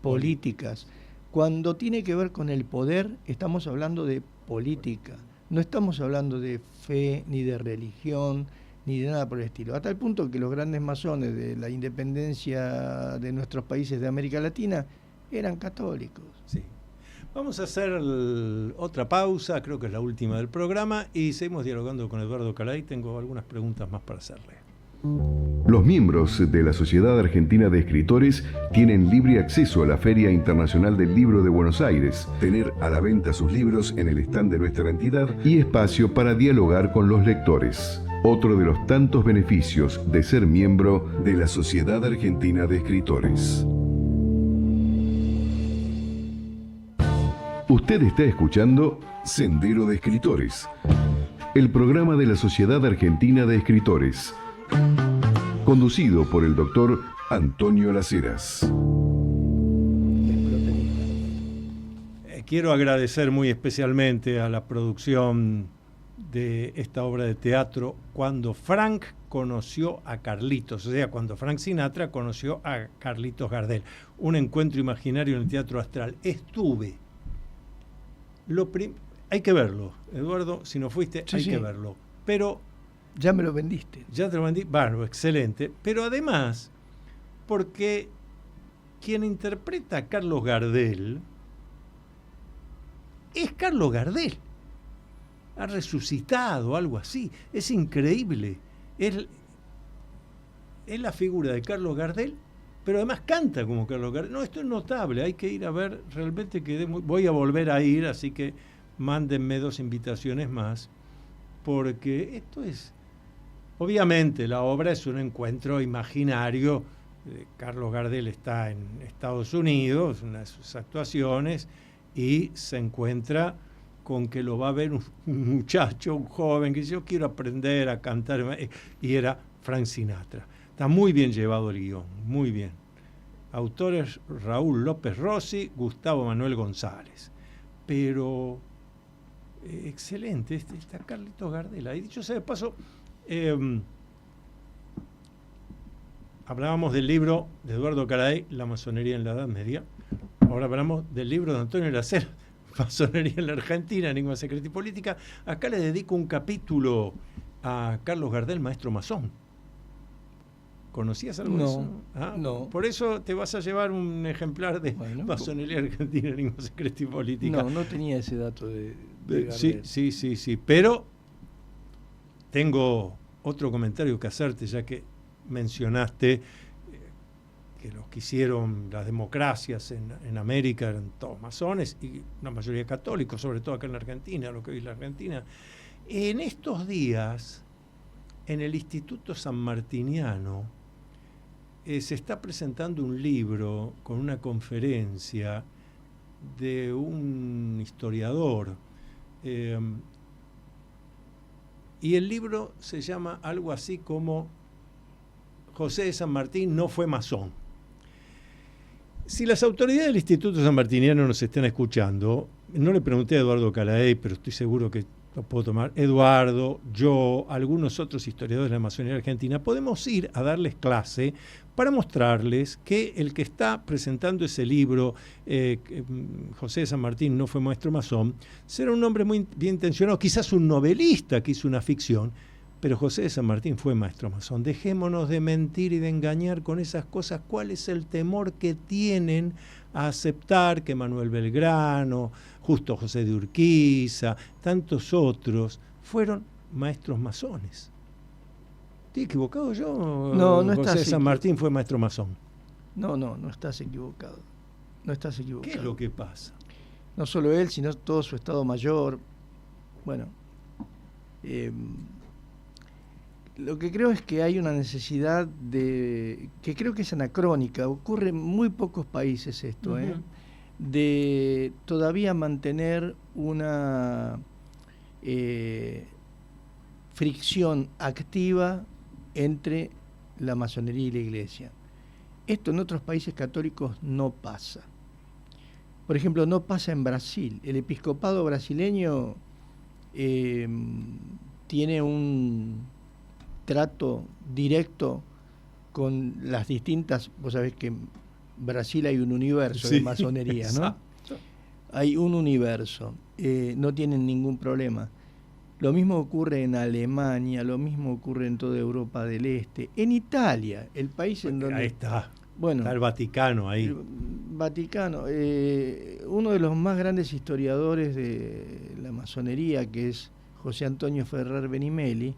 S3: políticas. Cuando tiene que ver con el poder, estamos hablando de política. No estamos hablando de fe, ni de religión, ni de nada por el estilo. Hasta el punto que los grandes masones de la independencia de nuestros países de América Latina eran católicos.
S2: Sí. Vamos a hacer otra pausa, creo que es la última del programa, y seguimos dialogando con Eduardo Caray. Tengo algunas preguntas más para hacerle.
S1: Los miembros de la Sociedad Argentina de Escritores tienen libre acceso a la Feria Internacional del Libro de Buenos Aires, tener a la venta sus libros en el stand de nuestra entidad y espacio para dialogar con los lectores. Otro de los tantos beneficios de ser miembro de la Sociedad Argentina de Escritores. Usted está escuchando Sendero de Escritores, el programa de la Sociedad Argentina de Escritores, conducido por el doctor Antonio Las Heras.
S2: Quiero agradecer muy especialmente a la producción de esta obra de teatro Cuando Frank conoció a Carlitos, o sea, cuando Frank Sinatra conoció a Carlitos Gardel. Un encuentro imaginario en el Teatro Astral. Estuve. Hay que verlo, Eduardo, si no fuiste, sí, hay que verlo. Pero
S3: ya me lo vendiste.
S2: Ya te lo vendí, bueno, excelente. Pero además, porque quien interpreta a Carlos Gardel es Carlos Gardel. Ha resucitado, algo así. Es increíble. Es la figura de Carlos Gardel, pero además canta como Carlos Gardel. No, esto es notable, hay que ir a ver, realmente voy a volver a ir, así que mándenme 2 invitaciones más, porque esto es, obviamente la obra es un encuentro imaginario. Carlos Gardel está en Estados Unidos, una de sus actuaciones, y se encuentra con que lo va a ver un muchacho, un joven, que dice, yo quiero aprender a cantar, y era Frank Sinatra. Está muy bien llevado el guión, muy bien. Autores Raúl López Rossi, Gustavo Manuel González. Pero excelente, está Carlitos Gardel. Y dicho sea de paso, hablábamos del libro de Eduardo Caray, La masonería en la Edad Media. Ahora hablamos del libro de Antonio Las Heras, Masonería en la Argentina, Enigma Secreta y Política. Acá le dedico un capítulo a Carlos Gardel, maestro masón. ¿Conocías algo de eso?
S3: No.
S2: Por eso te vas a llevar un ejemplar de Masonería Argentina, Enigma Secreta y Política.
S3: No tenía ese dato de Gardel.
S2: Sí. Pero tengo otro comentario que hacerte, ya que mencionaste que los que hicieron las democracias en América eran todos masones y una mayoría católicos, sobre todo acá en la Argentina, lo que hoy es la Argentina. En estos días, en el Instituto Sanmartiniano, se está presentando un libro con una conferencia de un historiador. Y el libro se llama algo así como José de San Martín no fue masón. Si las autoridades del Instituto Sanmartiniano nos están escuchando, no le pregunté a Eduardo Calaey, pero estoy seguro que lo puedo tomar Eduardo, yo, algunos otros historiadores de la masonería argentina, podemos ir a darles clase para mostrarles que el que está presentando ese libro, José de San Martín no fue maestro masón, será un hombre muy bien intencionado, quizás un novelista que hizo una ficción, pero José de San Martín fue maestro masón. Dejémonos de mentir y de engañar con esas cosas. ¿Cuál es el temor que tienen a aceptar que Manuel Belgrano, Justo José de Urquiza, tantos otros fueron maestros masones? ¿Estoy equivocado yo?
S3: No
S2: José de
S3: estás
S2: San Martín fue maestro masón.
S3: No estás equivocado. No estás equivocado.
S2: ¿Qué es lo que pasa?
S3: No solo él, sino todo su Estado Mayor. Bueno, lo que creo es que hay una necesidad que creo que es anacrónica, ocurre en muy pocos países esto, de todavía mantener una fricción activa entre la masonería y la iglesia. Esto en otros países católicos no pasa. Por ejemplo, no pasa en Brasil. El episcopado brasileño tiene un trato directo con las distintas, vos sabés que en Brasil hay un universo de masonería, ¿no?
S2: Exacto.
S3: Hay un universo, no tienen ningún problema. Lo mismo ocurre en Alemania, lo mismo ocurre en toda Europa del Este, en Italia, el país en donde...
S2: Ahí está.
S3: Bueno,
S2: Está el Vaticano ahí.
S3: El Vaticano, uno de los más grandes historiadores de la masonería, que es José Antonio Ferrer Benimeli,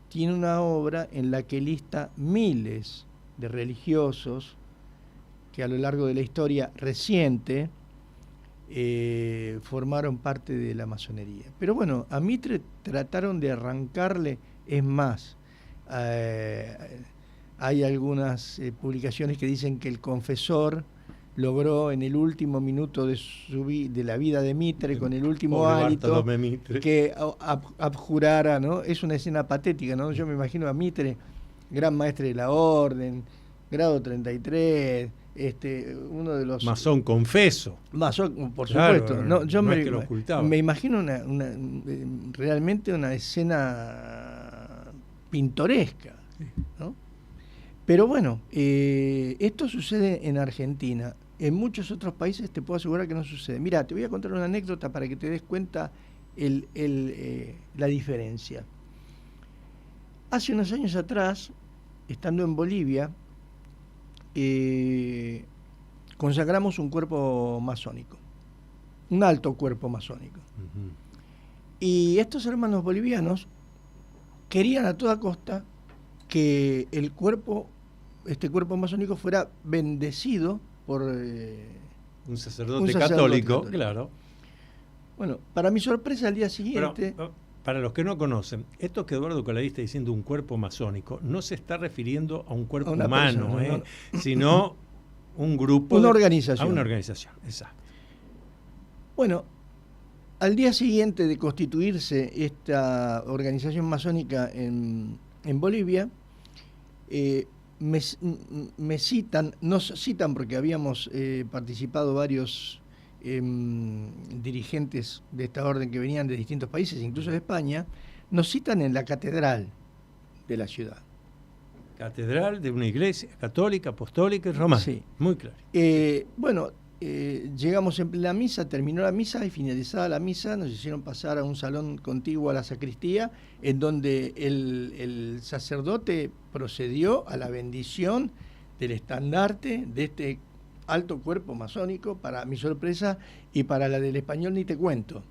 S3: tiene una obra en la que lista miles de religiosos que a lo largo de la historia reciente formaron parte de la masonería. Pero bueno, a Mitre trataron de arrancarle, es más, hay algunas publicaciones que dicen que el confesor logró en el último minuto de la vida de Mitre, con el último hálito, que abjurara, ¿no? Es una escena patética, ¿no? Yo me imagino a Mitre, gran maestre de la orden, grado 33, uno de los...
S2: Masón confeso.
S3: Masón, por supuesto.
S2: Claro,
S3: no, yo
S2: no es que lo ocultaba.
S3: me imagino realmente una escena pintoresca, ¿no? Pero bueno, esto sucede en Argentina. En muchos otros países te puedo asegurar que no sucede. Mira, te voy a contar una anécdota para que te des cuenta la diferencia. Hace unos años atrás, estando en Bolivia, consagramos un cuerpo masónico, un alto cuerpo masónico. Y estos hermanos bolivianos querían a toda costa que este cuerpo masónico fuera bendecido por
S2: un sacerdote católico, claro.
S3: Bueno, para mi sorpresa, al día siguiente...
S2: Pero, para los que no conocen, esto que Eduardo Caladí está diciendo, un cuerpo masónico, no se está refiriendo a un cuerpo humano, persona, sino un grupo...
S3: Una organización.
S2: A una organización, exacto.
S3: Bueno, al día siguiente de constituirse esta organización masónica en Bolivia, me citan, nos citan porque habíamos participado varios dirigentes de esta orden que venían de distintos países, incluso de España, nos citan en la catedral de la ciudad.
S2: Catedral de una iglesia católica, apostólica y romana.
S3: Sí.
S2: Muy claro.
S3: Bueno, llegamos en la misa, terminó la misa y finalizada la misa nos hicieron pasar a un salón contiguo a la sacristía, en donde el sacerdote procedió a la bendición del estandarte de este alto cuerpo masónico, para mi sorpresa, y para la del español ni te cuento,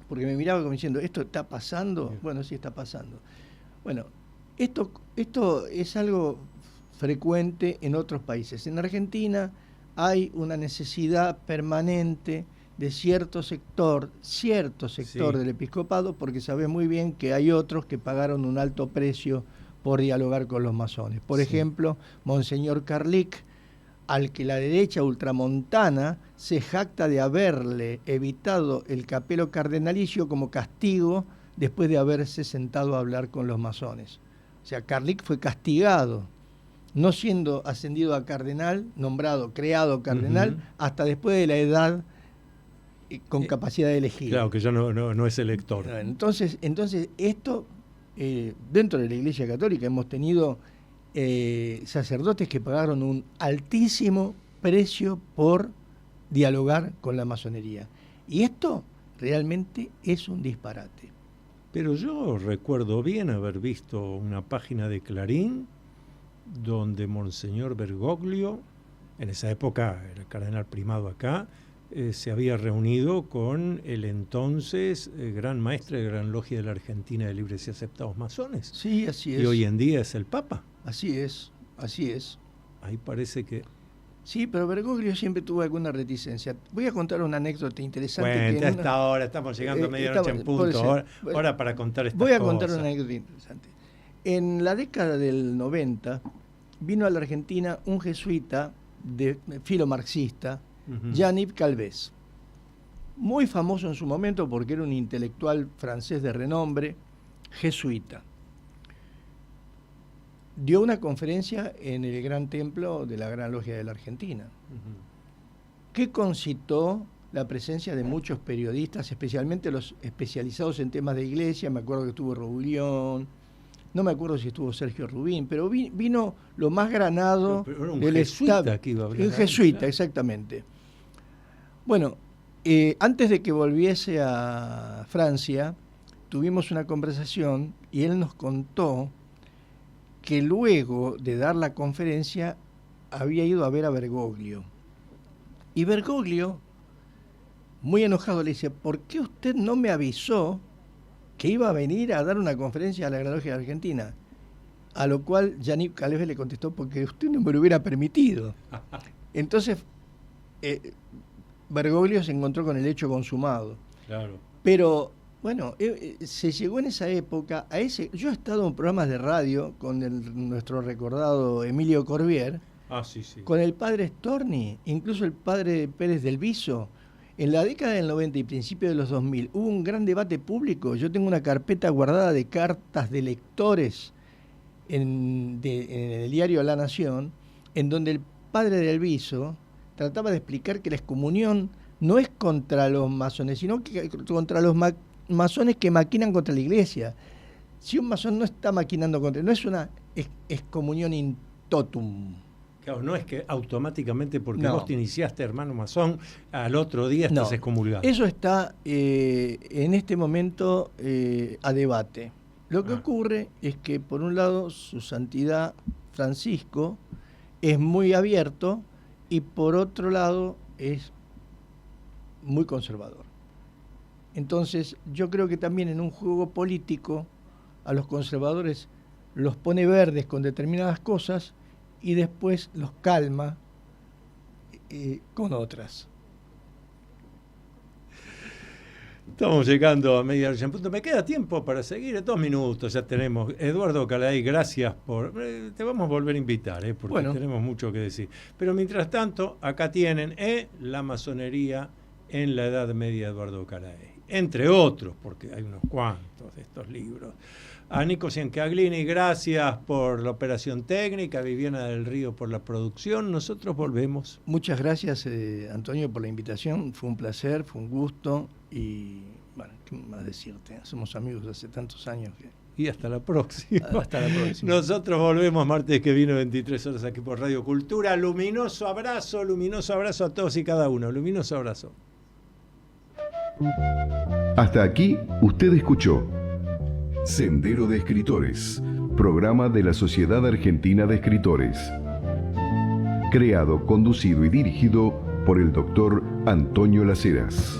S3: porque me miraba como diciendo, ¿esto está pasando? Bien. Bueno, sí está pasando. Bueno, esto es algo frecuente en otros países. En Argentina hay una necesidad permanente de cierto sector sí. Del episcopado, porque sabe muy bien que hay otros que pagaron un alto precio por dialogar con los masones. Por ejemplo, Monseñor Carlic, al que la derecha ultramontana se jacta de haberle evitado el capelo cardenalicio como castigo después de haberse sentado a hablar con los masones. O sea, Carlic fue castigado, no siendo ascendido a cardenal, creado cardenal, hasta después de la edad con capacidad de elegir.
S2: Claro, que ya no es elector.
S3: Entonces esto, dentro de la Iglesia Católica hemos tenido sacerdotes que pagaron un altísimo precio por dialogar con la masonería. Y esto realmente es un disparate.
S2: Pero yo recuerdo bien haber visto una página de Clarín donde Monseñor Bergoglio, en esa época era cardenal primado acá, se había reunido con el entonces gran maestre de Gran Logia de la Argentina de Libres y Aceptados Masones.
S3: Sí, así es.
S2: Y hoy en día es el Papa.
S3: Así es.
S2: Ahí parece que...
S3: Sí, pero Bergoglio siempre tuvo alguna reticencia. Voy a contar una anécdota interesante.
S2: Cuenta, hasta ahora, estamos llegando a medianoche en punto. Ahora para contar estas
S3: cosas. Voy a
S2: cosas.
S3: contar una anécdota interesante. En la década del 90 vino a la Argentina un jesuita de filo marxista, Jean-Yves Calvez, muy famoso en su momento porque era un intelectual francés de renombre, jesuita. Dio una conferencia en el Gran Templo de la Gran Logia de la Argentina, que concitó la presencia de muchos periodistas, especialmente los especializados en temas de iglesia. Me acuerdo que estuvo Robulión, no me acuerdo si estuvo Sergio Rubín, pero vino lo más granado
S2: pero un
S3: del
S2: jesuita que iba a hablar.
S3: Un jesuita, exactamente. Bueno, antes de que volviese a Francia, tuvimos una conversación y él nos contó que luego de dar la conferencia había ido a ver a Bergoglio. Y Bergoglio, muy enojado, le dice: ¿por qué usted no me avisó que iba a venir a dar una conferencia a la Gran Logia de Argentina? A lo cual Jean-Yves Calvez le contestó: porque usted no me lo hubiera permitido. Entonces, Bergoglio se encontró con el hecho consumado.
S2: Claro.
S3: Pero, bueno, se llegó en esa época a ese... Yo he estado en programas de radio con nuestro recordado Emilio Corbier,
S2: Sí.
S3: con el padre Storni, incluso el padre Pérez del Viso. En la década del 90 y principio de los 2000 hubo un gran debate público. Yo tengo una carpeta guardada de cartas de lectores en el diario La Nación, en donde el padre del Viso trataba de explicar que la excomunión no es contra los masones, sino que contra los masones que maquinan contra la iglesia. Si un masón no está maquinando contra... No es una excomunión in totum.
S2: Claro, no es que automáticamente porque vos te iniciaste, hermano masón, al otro día estás excomulgado.
S3: Eso está en este momento a debate. Lo que ocurre es que, por un lado, su santidad Francisco es muy abierto y, por otro lado, es muy conservador. Entonces, yo creo que también en un juego político a los conservadores los pone verdes con determinadas cosas y después los calma con otras.
S2: Estamos llegando a medianoche en punto. Me queda tiempo para seguir, 2 minutos ya tenemos. Eduardo Calay, gracias por... te vamos a volver a invitar, porque tenemos mucho que decir. Pero mientras tanto, acá tienen la masonería en la Edad Media, Eduardo Calay. Entre otros, porque hay unos cuantos de estos libros. A Nico Ciancaglini, gracias por la operación técnica, a Viviana del Río por la producción. Nosotros volvemos.
S3: Muchas gracias, Antonio, por la invitación. Fue un placer, fue un gusto y, bueno, ¿qué más decirte? Somos amigos hace tantos años que...
S2: Y hasta la próxima.
S3: Hasta la próxima.
S2: Nosotros volvemos martes que viene, 23 horas, aquí por Radio Cultura. Luminoso abrazo a todos y cada uno. Luminoso abrazo.
S1: Hasta aquí usted escuchó Sendero de Escritores, programa de la Sociedad Argentina de Escritores. Creado, conducido y dirigido por el doctor Antonio Las Heras.